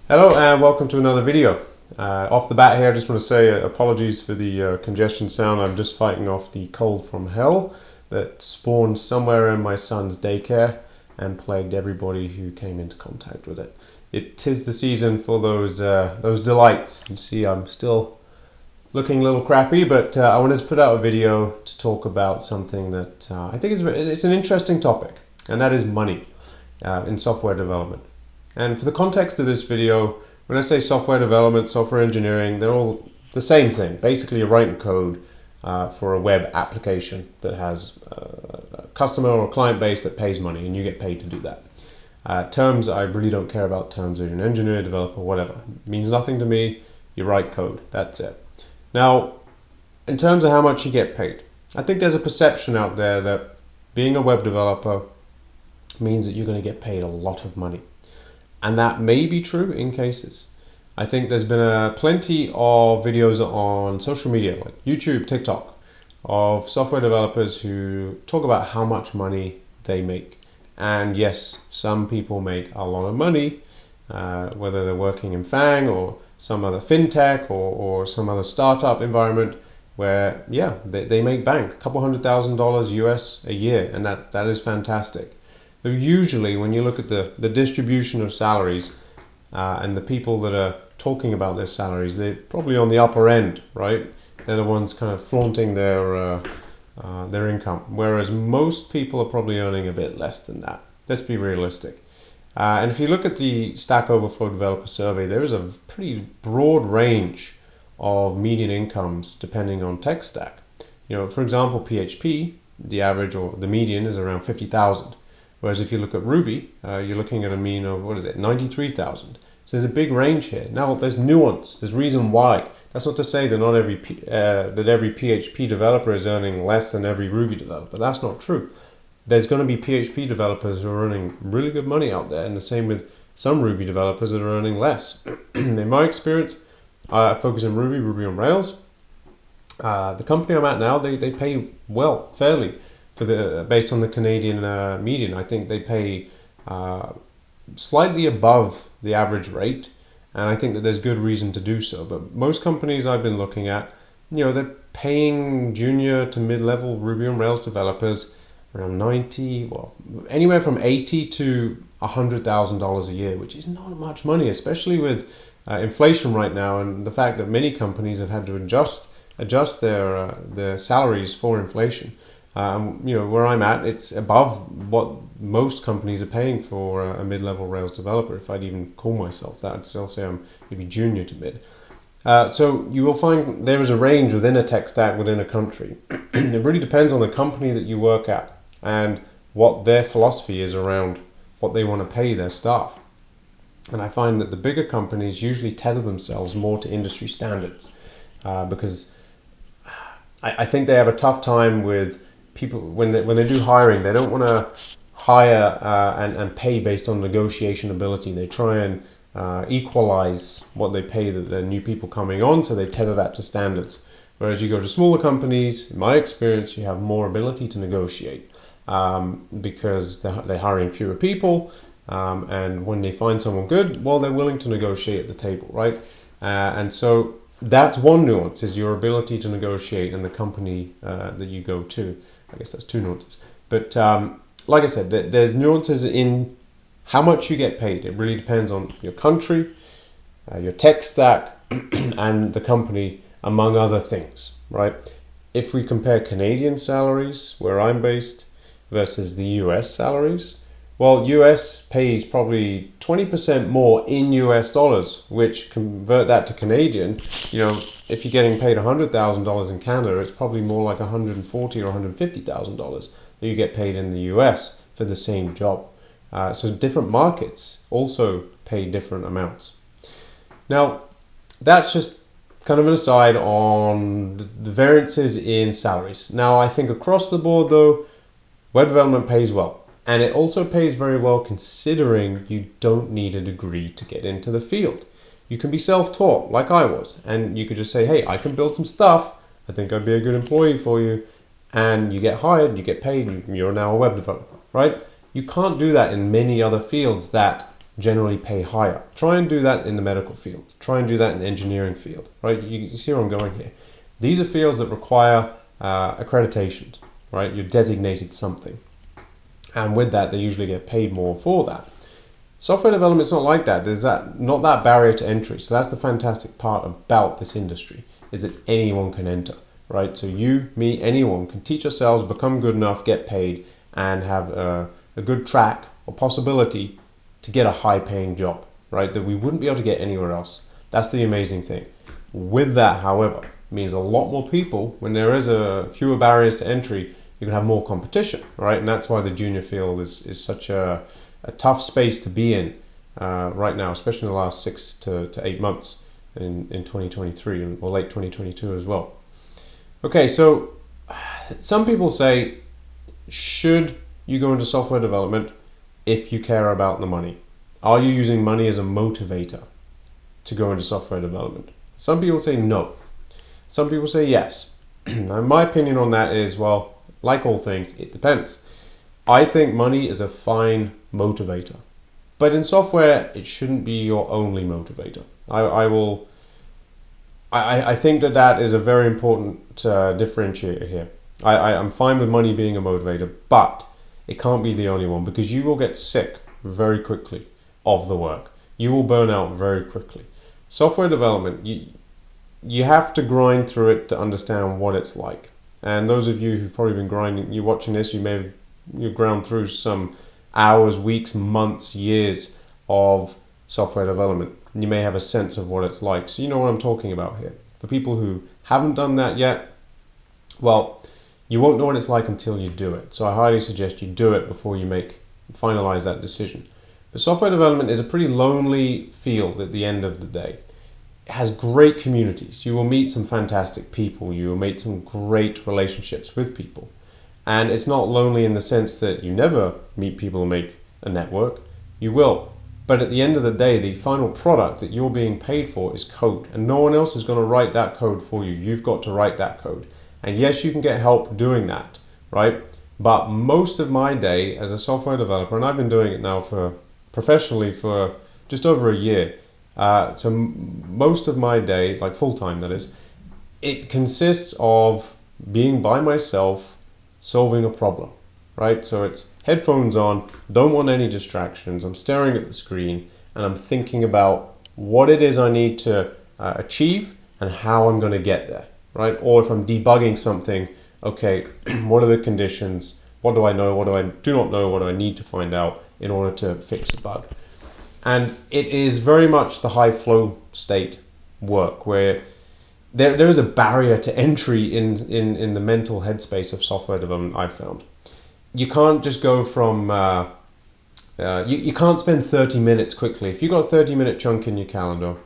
Hello and welcome to another video. Off the bat here, I just want to say apologies for the congestion sound. I'm just fighting off the cold from hell that spawned somewhere in my son's daycare and plagued everybody who came into contact with it. It is the season for those delights. You see, I'm still looking a little crappy, but I wanted to put out a video to talk about something that I think it's an interesting topic, and that is money in software development. And for the context of this video, when I say software development, software engineering, they're all the same thing. Basically, you're writing code for a web application that has a customer or a client base that pays money, and you get paid to do that. Terms, I really don't care about terms. If you're an engineer, developer, whatever. It means nothing to me. You write code. That's it. Now, in terms of how much you get paid, I think there's a perception out there that being a web developer means that you're going to get paid a lot of money. And that may be true in cases. I think there's been plenty of videos on social media like YouTube, TikTok, of software developers who talk about how much money they make. And yes, some people make a lot of money, whether they're working in FANG or some other fintech or some other startup environment where, yeah, they make bank, a couple $100,000 US a year, and that is fantastic. So usually when you look at the distribution of salaries and the people that are talking about their salaries, they're probably on the upper end, right? They're the ones kind of flaunting their income, whereas most people are probably earning a bit less than that. Let's be realistic. And if you look at the Stack Overflow Developer Survey, there is a pretty broad range of median incomes depending on tech stack. You know, for example, PHP, the average or the median is around 50,000. Whereas if you look at Ruby, you're looking at a mean of, 93,000. So there's a big range here. Now there's nuance, there's reason why. That's not to say that not every PHP developer is earning less than every Ruby developer. That's not true. There's going to be PHP developers who are earning really good money out there, and the same with some Ruby developers that are earning less. In my experience, I focus on Ruby on Rails. The company I'm at now, they pay well, fairly. Based on the Canadian median, I think they pay slightly above the average rate, and I think that there's good reason to do so. But most companies I've been looking at, they're paying junior to mid-level Ruby on Rails developers around 90, well, anywhere from 80 to $100,000 a year, which is not much money, especially with inflation right now and the fact that many companies have had to adjust their salaries for inflation. Where I'm at, it's above what most companies are paying for a mid-level Rails developer. If I'd even call myself that, I'd still say I'm maybe junior to mid. So you will find there is a range within a tech stack within a country. It really depends on the company that you work at and what their philosophy is around what they want to pay their staff. And I find that the bigger companies usually tether themselves more to industry standards because I think they have a tough time with people when they do hiring. They don't want to hire and pay based on negotiation ability. They try and equalize what they pay the new people coming on, so they tether that to standards. Whereas you go to smaller companies, in my experience, you have more ability to negotiate because they're hiring fewer people, and when they find someone good, well, they're willing to negotiate at the table, right? And so that's one nuance, is your ability to negotiate in the company that you go to. I guess that's two nuances. But like I said, there's nuances in how much you get paid. It really depends on your country, your tech stack, and the company, among other things, right? If we compare Canadian salaries, where I'm based, versus the US salaries, well, US pays probably 20% more in US dollars, which convert that to Canadian, if you're getting paid $100,000 in Canada, it's probably more like $140,000 or $150,000 that you get paid in the US for the same job. So different markets also pay different amounts. Now, that's just kind of an aside on the variances in salaries. Now, I think across the board, though, web development pays well. And it also pays very well considering you don't need a degree to get into the field. You can be self-taught like I was, and you could just say, hey, I can build some stuff, I think I'd be a good employee for you, and you get hired, you get paid, you're now a web developer, right? You can't do that in many other fields that generally pay higher. Try and do that in the medical field. Try and do that in the engineering field, right? You see where I'm going here. These are fields that require accreditations, right? You're designated something. And with that, they usually get paid more for that. Software development is not like that. There's not that barrier to entry. So that's the fantastic part about this industry, is that anyone can enter, right? So you, me, anyone can teach ourselves, become good enough, get paid, and have a good track or possibility to get a high-paying job, right? That we wouldn't be able to get anywhere else. That's the amazing thing. With that, however, means a lot more people. When there is fewer barriers to entry, you can have more competition, right? And that's why the junior field is such a tough space to be in right now, especially in the last 6 to 8 months in 2023 or late 2022 as well. Okay, so some people say, should you go into software development if you care about the money? Are you using money as a motivator to go into software development? Some people say no. Some people say yes. And my opinion on that is, well, like all things, it depends. I think money is a fine motivator, but in software, it shouldn't be your only motivator. I think that is a very important differentiator here. I'm fine with money being a motivator, but it can't be the only one, because you will get sick very quickly of the work. You will burn out very quickly. Software development, you have to grind through it to understand what it's like. And those of you who've probably been grinding, you're watching this, you've ground through some hours, weeks, months, years of software development. And you may have a sense of what it's like. So you know what I'm talking about here. For people who haven't done that yet, well, you won't know what it's like until you do it. So I highly suggest you do it before you finalize that decision. But software development is a pretty lonely field at the end of the day. It has great communities. You will meet some fantastic people. You will make some great relationships with people. And it's not lonely in the sense that you never meet people and make a network. You will. But at the end of the day, the final product that you're being paid for is code. And no one else is going to write that code for you. You've got to write that code. And yes, you can get help doing that, right? But most of my day as a software developer, and I've been doing it now professionally for just over a year, so most of my day, like full-time that is, it consists of being by myself solving a problem, right? So it's headphones on, don't want any distractions, I'm staring at the screen and I'm thinking about what it is I need to achieve and how I'm going to get there, right? Or if I'm debugging something, okay, what are the conditions? What do I know? What do I do not know? What do I need to find out in order to fix a bug? And it is very much the high flow state work where there is a barrier to entry in the mental headspace of software development, I've found. You can't just go from, you can't spend 30 minutes quickly. If you've got a 30-minute chunk in your calendar,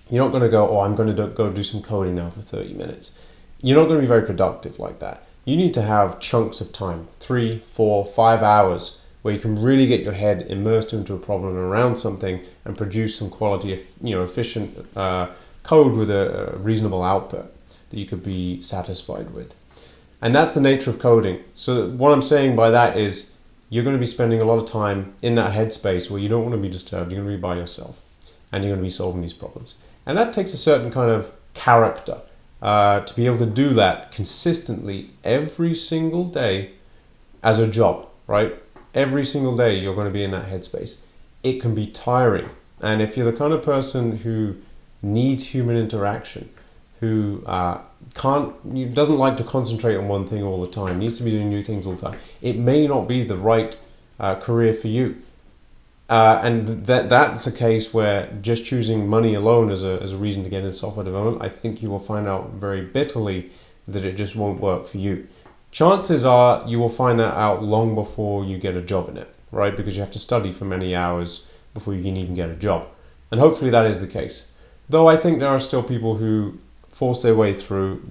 you're not going to go, oh, I'm going to go do some coding now for 30 minutes. You're not going to be very productive like that. You need to have chunks of time, 3, 4, 5 hours, where you can really get your head immersed into a problem around something and produce some quality, efficient code with a reasonable output that you could be satisfied with. And that's the nature of coding. So what I'm saying by that is you're going to be spending a lot of time in that headspace where you don't want to be disturbed. You're going to be by yourself and you're going to be solving these problems. And that takes a certain kind of character to be able to do that consistently every single day as a job, right? Every single day you're going to be in that headspace. It can be tiring. And if you're the kind of person who needs human interaction, who doesn't like to concentrate on one thing all the time, needs to be doing new things all the time, it may not be the right career for you. And that's a case where just choosing money alone as a reason to get into software development, I think you will find out very bitterly that it just won't work for you. Chances are you will find that out long before you get a job in it, right? Because you have to study for many hours before you can even get a job. And hopefully that is the case. Though I think there are still people who force their way through,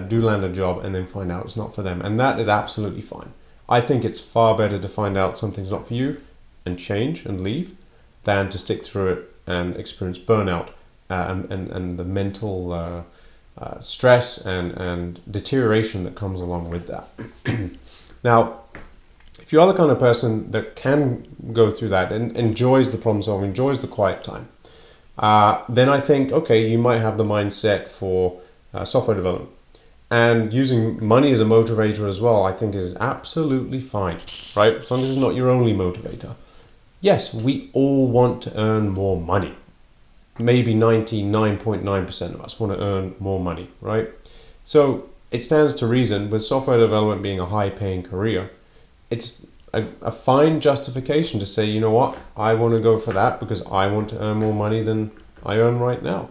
do land a job, and then find out it's not for them. And that is absolutely fine. I think it's far better to find out something's not for you and change and leave than to stick through it and experience burnout and the mental stress and deterioration that comes along with that. Now, If you are the kind of person that can go through that and enjoys the problem solving, enjoys the quiet time, then I think, okay, you might have the mindset for software development. And using money as a motivator as well, I think is absolutely fine, right? As long as it's not your only motivator. Yes, we all want to earn more money. Maybe 99.9% of us want to earn more money, right? So it stands to reason, with software development being a high-paying career, it's a fine justification to say, you know what, I want to go for that because I want to earn more money than I earn right now.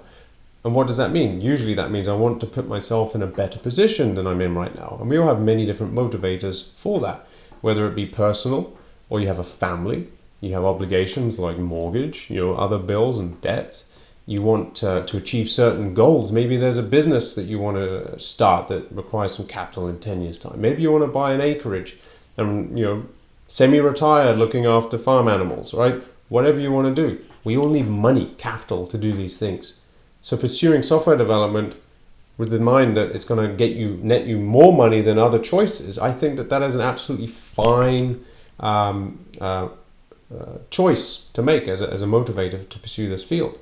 And what does that mean? Usually that means I want to put myself in a better position than I'm in right now. And we all have many different motivators for that, whether it be personal, or you have a family, you have obligations like mortgage, other bills and debts. You want to achieve certain goals. Maybe there's a business that you want to start that requires some capital in 10 years' time. Maybe you want to buy an acreage and, semi-retired looking after farm animals, right? Whatever you want to do. We all need money, capital to do these things. So pursuing software development with the mind that it's going to net you more money than other choices, I think that is an absolutely fine choice to make as a motivator to pursue this field.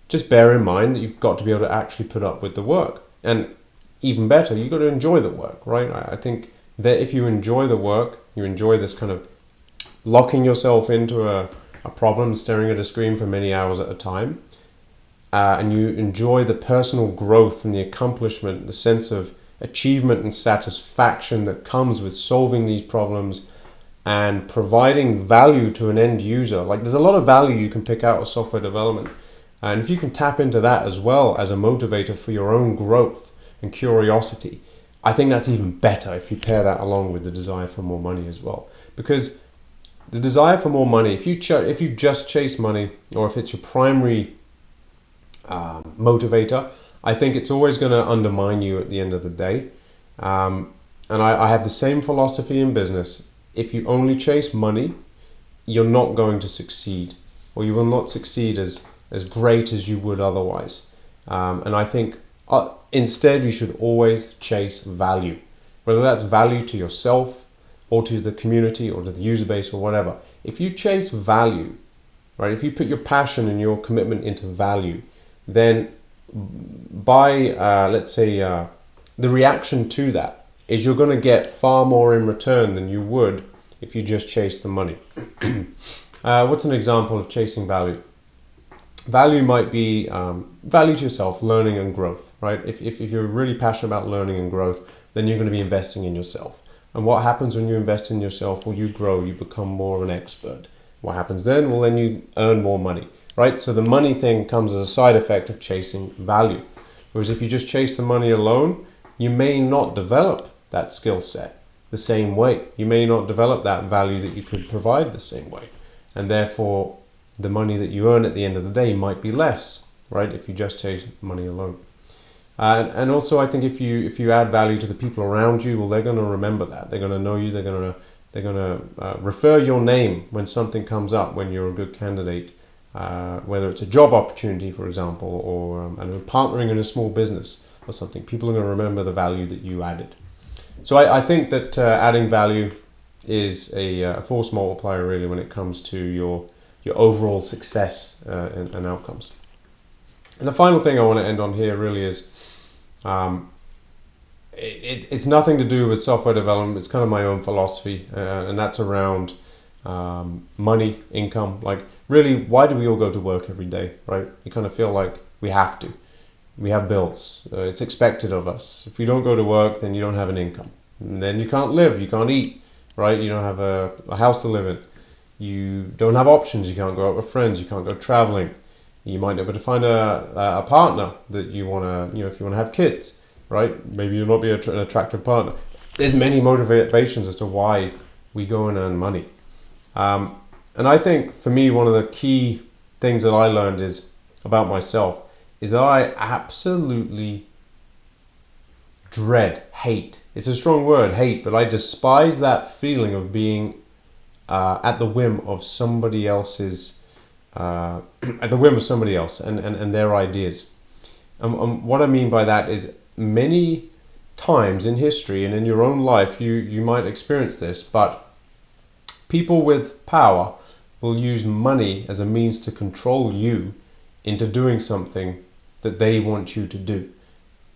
Just bear in mind that you've got to be able to actually put up with the work. And even better, you've got to enjoy the work, right? I think that if you enjoy the work, you enjoy this kind of locking yourself into a problem, staring at a screen for many hours at a time, and you enjoy the personal growth and the accomplishment, the sense of achievement and satisfaction that comes with solving these problems and providing value to an end user. Like, there's a lot of value you can pick out of software development. And if you can tap into that as well as a motivator for your own growth and curiosity, I think that's even better if you pair that along with the desire for more money as well. Because the desire for more money, if you just chase money, or if it's your primary motivator, I think it's always going to undermine you at the end of the day. And I have the same philosophy in business. If you only chase money, you're not going to succeed, or you will not succeed as great as you would otherwise. And I think instead you should always chase value, whether that's value to yourself or to the community or to the user base or whatever. If you chase value, right, if you put your passion and your commitment into value, then let's say the reaction to that is you're going to get far more in return than you would if you just chase the money. What's an example of chasing value? Value might be value to yourself, learning and growth, right? If you're really passionate about learning and growth, then you're going to be investing in yourself. And what happens when you invest in yourself? Well, you grow, you become more of an expert. What happens then? Well, then you earn more money, right? So the money thing comes as a side effect of chasing value. Whereas if you just chase the money alone, you may not develop that skill set the same way. You may not develop that value that you could provide the same way. And therefore, the money that you earn at the end of the day might be less, right, if you just chase money alone. And also, I think if you add value to the people around you, well, they're going to remember that. They're going to know you. They're going to refer your name when something comes up, when you're a good candidate, whether it's a job opportunity, for example, or partnering in a small business or something. People are going to remember the value that you added. So I think that adding value is a force multiplier, really, when it comes to your overall success and outcomes. And the final thing I want to end on here really is it's nothing to do with software development. It's kind of my own philosophy, and that's around money, income. Like, really, why do we all go to work every day, right? You kind of feel like we have to. We have bills. It's expected of us. If you don't go to work, then you don't have an income. And then you can't live. You can't eat, right? You don't have a house to live in. You don't have options. You can't go out with friends. You can't go traveling. You might not be able to find a partner that you want to, if you want to have kids, right? Maybe you'll not be an attractive partner. There's many motivations as to why we go and earn money. And I think for me, one of the key things that I learned about myself is I absolutely hate. It's a strong word, hate, but I despise that feeling of being at the whim of somebody else's, and their ideas. And what I mean by that is, many times in history and in your own life, you might experience this, but People with power will use money as a means to control you into doing something that they want you to do.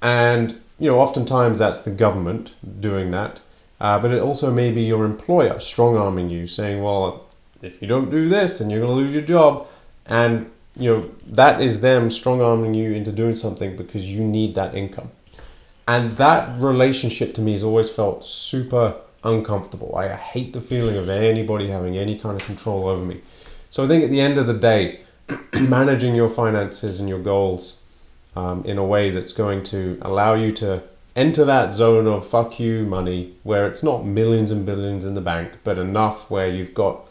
And oftentimes that's the government doing that, but it also may be your employer strong-arming you, saying, well, if you don't do this, then you're going to lose your job. And that is them strong-arming you into doing something because you need that income. And that relationship to me has always felt super uncomfortable. I hate the feeling of anybody having any kind of control over me. So I think at the end of the day, managing your finances and your goals in a way that's going to allow you to enter that zone of fuck you money, where it's not millions and billions in the bank, but enough where you've got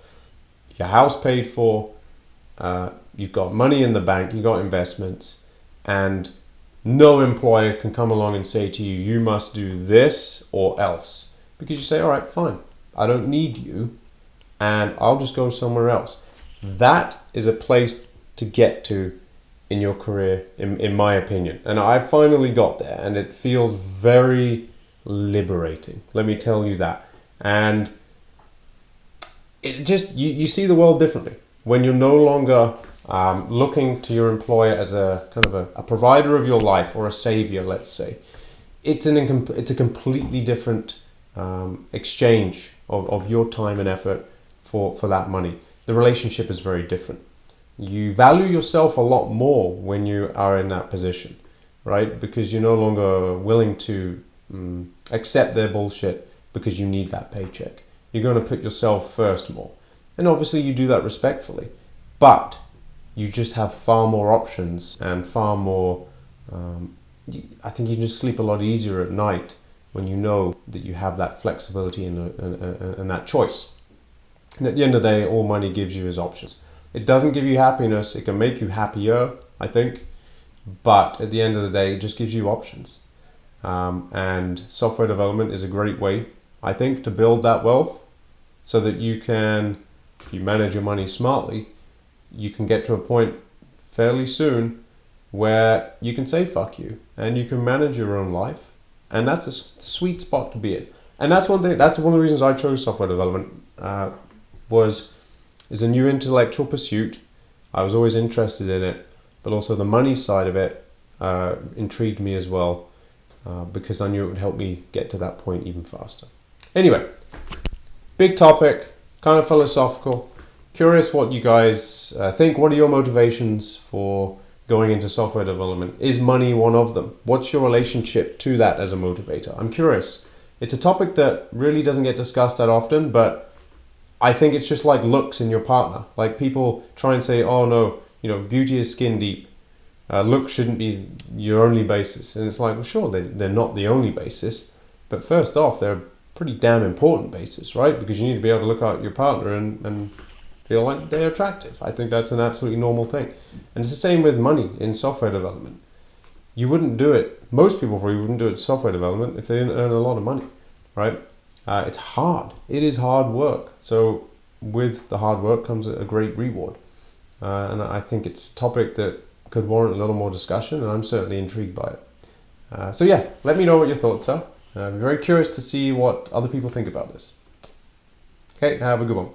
your house paid for, you've got money in the bank, you've got investments, and no employer can come along and say to you, you must do this or else. Because you say, all right, fine, I don't need you, and I'll just go somewhere else. That is a place to get to in your career, in my opinion. And I finally got there, and it feels very liberating, let me tell you that. And it just, you see the world differently when you're no longer looking to your employer as a kind of a provider of your life, or a savior, let's say. It's a completely different exchange of your time and effort for that money. The relationship is very different. You value yourself a lot more when you are in that position, right? Because you're no longer willing to accept their bullshit because you need that paycheck. You're going to put yourself first more. And obviously you do that respectfully. But you just have far more options and far more, I think you just sleep a lot easier at night when you know that you have that flexibility and that choice. And at the end of the day, all money gives you is options. It doesn't give you happiness. It can make you happier, I think. But at the end of the day, it just gives you options. And software development is a great way, I think, to build that wealth, so that you can, if you manage your money smartly, you can get to a point fairly soon where you can say fuck you and you can manage your own life. And that's a sweet spot to be in. And that's one thing. That's one of the reasons I chose software development. Is a new intellectual pursuit. I was always interested in it, but also the money side of it intrigued me as well, because I knew it would help me get to that point even faster. Anyway, big topic, kind of philosophical. Curious what you guys think. What are your motivations for going into software development? Is money one of them? What's your relationship to that as a motivator? I'm curious. It's a topic that really doesn't get discussed that often, but I think it's just like looks in your partner. Like, people try and say, oh no, beauty is skin deep. Looks shouldn't be your only basis. And it's like, well, sure, they're not the only basis. But first off, they're a pretty damn important basis, right? Because you need to be able to look at your partner and feel like they're attractive. I think that's an absolutely normal thing. And it's the same with money in software development. You wouldn't do it, most people probably wouldn't do it in software development if they didn't earn a lot of money, right? It's hard. It is hard work. So with the hard work comes a great reward. And I think it's a topic that could warrant a little more discussion, and I'm certainly intrigued by it. So yeah, let me know what your thoughts are. I'm very curious to see what other people think about this. Okay, have a good one.